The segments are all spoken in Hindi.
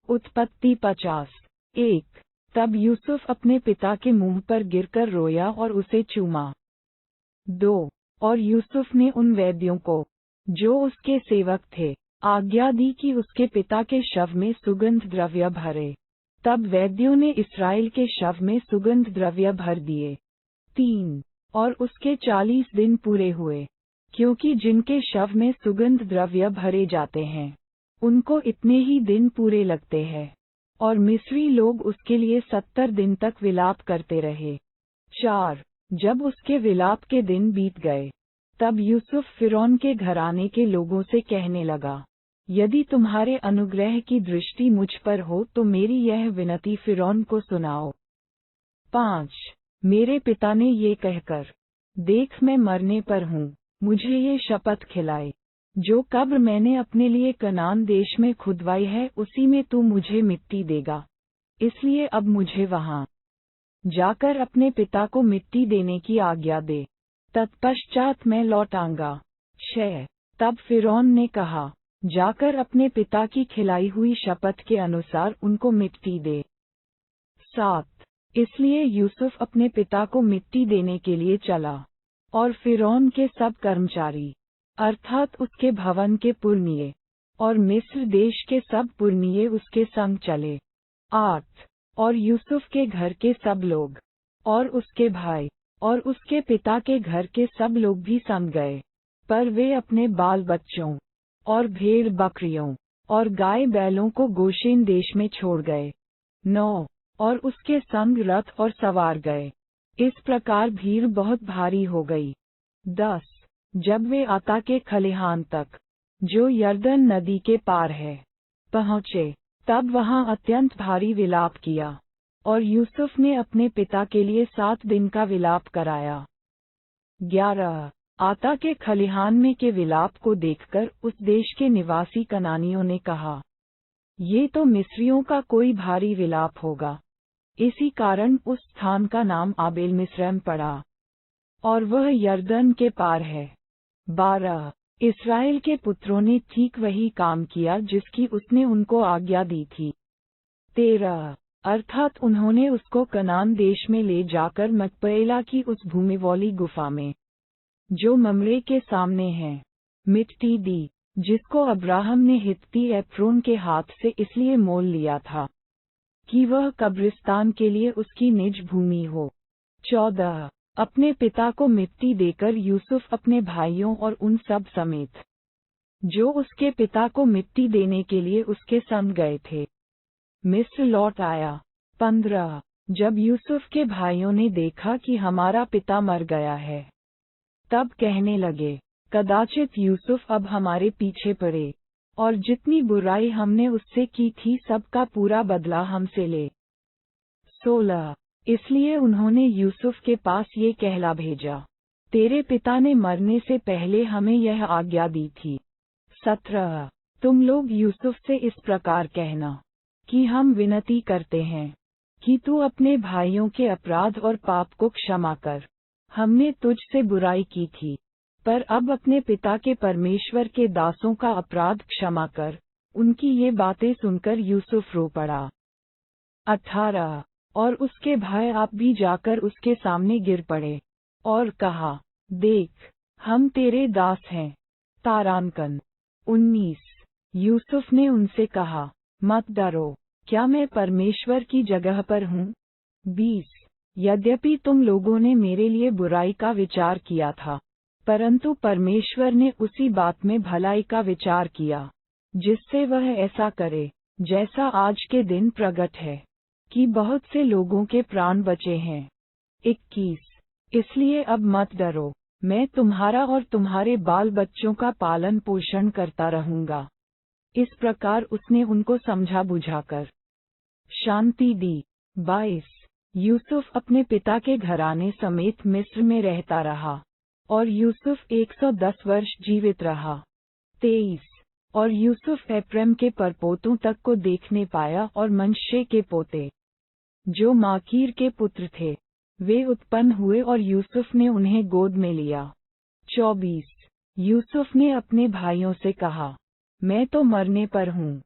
उत्पत्ति 50:1। तब यूसुफ अपने पिता के मुंह पर गिरकर रोया और उसे चूमा। 2। और यूसुफ ने उन वैद्यों को, जो उसके सेवक थे, आज्ञा दी कि उसके पिता के शव में सुगंध द्रव्य भरे। तब वैद्यों ने इस्राएल के शव में सुगंध द्रव्य भर दिए। 3। और उसके 40 दिन पूरे हुए, क्योंकि जिनके शव में सुगंध द्रव्य भरे जाते हैं, उनको इतने ही दिन पूरे लगते हैं। और मिस्री लोग उसके लिए 70 दिन तक विलाप करते रहे। 4। जब उसके विलाप के दिन बीत गए, तब यूसुफ फिरौन के घराने के लोगों से कहने लगा, यदि तुम्हारे अनुग्रह की दृष्टि मुझ पर हो तो मेरी यह विनती फिरौन को सुनाओ। 5। मेरे पिता ने ये कहकर, देख मैं मरने पर हूँ, मुझे ये शपथ खिलाए, जो कब्र मैंने अपने लिए कनान देश में खुदवाई है उसी में तू मुझे मिट्टी देगा। इसलिए अब मुझे वहाँ जाकर अपने पिता को मिट्टी देने की आज्ञा दे, तत्पश्चात मैं लौट आऊंगा। 6। तब फिरौन ने कहा, जाकर अपने पिता की खिलाई हुई शपथ के अनुसार उनको मिट्टी दे। 7। इसलिए यूसुफ अपने पिता को मिट्टी देने के लिए चला, और फिरौन के सब कर्मचारी, अर्थात उसके भवन के पुरनिये और मिस्र देश के सब पुरनिये उसके संग चले। 8। और यूसुफ के घर के सब लोग, और उसके भाई, और उसके पिता के घर के सब लोग भी संग गए, पर वे अपने बाल बच्चों, और भेड़ बकरियों, और गाय बैलों को गोशेन देश में छोड़ गए। 9। और उसके संग रथ और सवार गए। इस प्रकार भीड़ बहुत भारी हो गई। 10। जब वे आता के खलिहान तक, जो यरदन नदी के पार है, पहुँचे, तब वहाँ अत्यंत भारी विलाप किया, और यूसुफ ने अपने पिता के लिए 7 दिन का विलाप कराया। 11। आता के खलिहान में के विलाप को देखकर उस देश के निवासी कनानियों ने कहा, ये तो मिस्रियों का कोई भारी विलाप होगा। इसी कारण उस स्थान का नाम आबेल मिस्रैम पड़ा, और वह यरदन के पार है। 12। इस्राएल के पुत्रों ने ठीक वही काम किया जिसकी उसने उनको आज्ञा दी थी। 13। अर्थात उन्होंने उसको कनान देश में ले जाकर मकपेला की उस भूमिवाली गुफा में, जो ममरे के सामने है, मिट्टी दी, जिसको अब्राहम ने हित्ती एप्रोन के हाथ से इसलिए मोल लिया था, कि वह कब्रिस्तान के लिए उसकी निज भूमि हो। 14। अपने पिता को मिट्टी देकर यूसुफ अपने भाइयों और उन सब समेत, जो उसके पिता को मिट्टी देने के लिए उसके संग गए थे, मिस्र लौट आया। 15। जब यूसुफ के भाइयों ने देखा कि हमारा पिता मर गया है, तब कहने लगे, कदाचित यूसुफ अब हमारे पीछे पड़े, और जितनी बुराई हमने उससे की थी सबका पूरा बदला हमसे ले। 16। इसलिए उन्होंने यूसुफ के पास ये कहला भेजा, तेरे पिता ने मरने से पहले हमें यह आज्ञा दी थी। 17। तुम लोग यूसुफ से इस प्रकार कहना, कि हम विनती करते हैं, कि तू अपने भाइयों के अपराध और पाप को क्षमा कर। हमने तुझसे बुराई की थी, पर अब अपने पिता के परमेश्वर के दासों का अपराध क्षमा कर। उनकी ये बातें सुनकर यूसुफ रो पड़ा। 18। और उसके भाई आप भी जाकर उसके सामने गिर पड़े, और कहा, देख, हम तेरे दास हैं। तारांकन 19। यूसुफ ने उनसे कहा, मत डरो, क्या मैं परमेश्वर की जगह पर हूँ? 20। यद्यपि तुम लोगों ने मेरे लिए बुराई का विचार किया था, परंतु परमेश्वर ने उसी बात में भलाई का विचार किया, जिससे वह ऐसा करे, जैसा आज के दिन प्रगट है, कि बहुत से लोगों के प्राण बचे हैं। 21। इसलिए अब मत डरो, मैं तुम्हारा और तुम्हारे बाल बच्चों का पालन पोषण करता रहूंगा। इस प्रकार उसने उनको समझा बुझाकर शांति दी। 22। यूसुफ अपने पिता के घराने समेत मिस्र में रहता रहा, और यूसुफ 110 वर्ष जीवित रहा। 23। और यूसुफ एप्रैम के परपोतों तक को देखने पाया, और मनश्शे के पोते, जो माकीर के पुत्र थे, वे उत्पन्न हुए और यूसुफ ने उन्हें गोद में लिया। 24। यूसुफ ने अपने भाइयों से कहा, मैं तो मरने पर हूँ,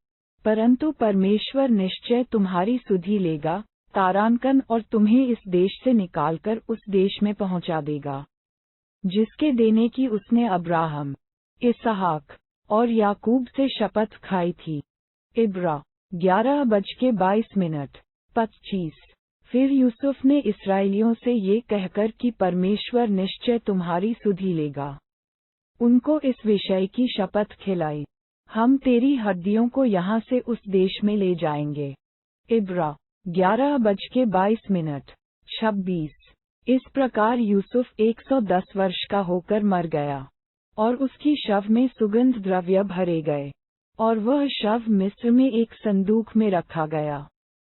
परंतु परमेश्वर निश्चय तुम्हारी सुधि लेगा, तारांकन, और तुम्हें इस देश से निकालकर उस देश में पहुंचा देगा जिसके देने की उसने अब्राहम, इसहाक और याकूब से शपथ खाई थी। इब्रा 11:22। फिर यूसुफ ने इस्राएलियों से ये कहकर कि परमेश्वर निश्चय तुम्हारी सुधि लेगा, उनको इस विषय की शपथ खिलाई, हम तेरी हड्डियों को यहाँ से उस देश में ले जाएंगे। इब्रा 11:22। इस प्रकार यूसुफ 110 वर्ष का होकर मर गया, और उसकी शव में सुगंध द्रव्य भरे गए, और वह शव मिस्र में एक संदूक में रखा गया।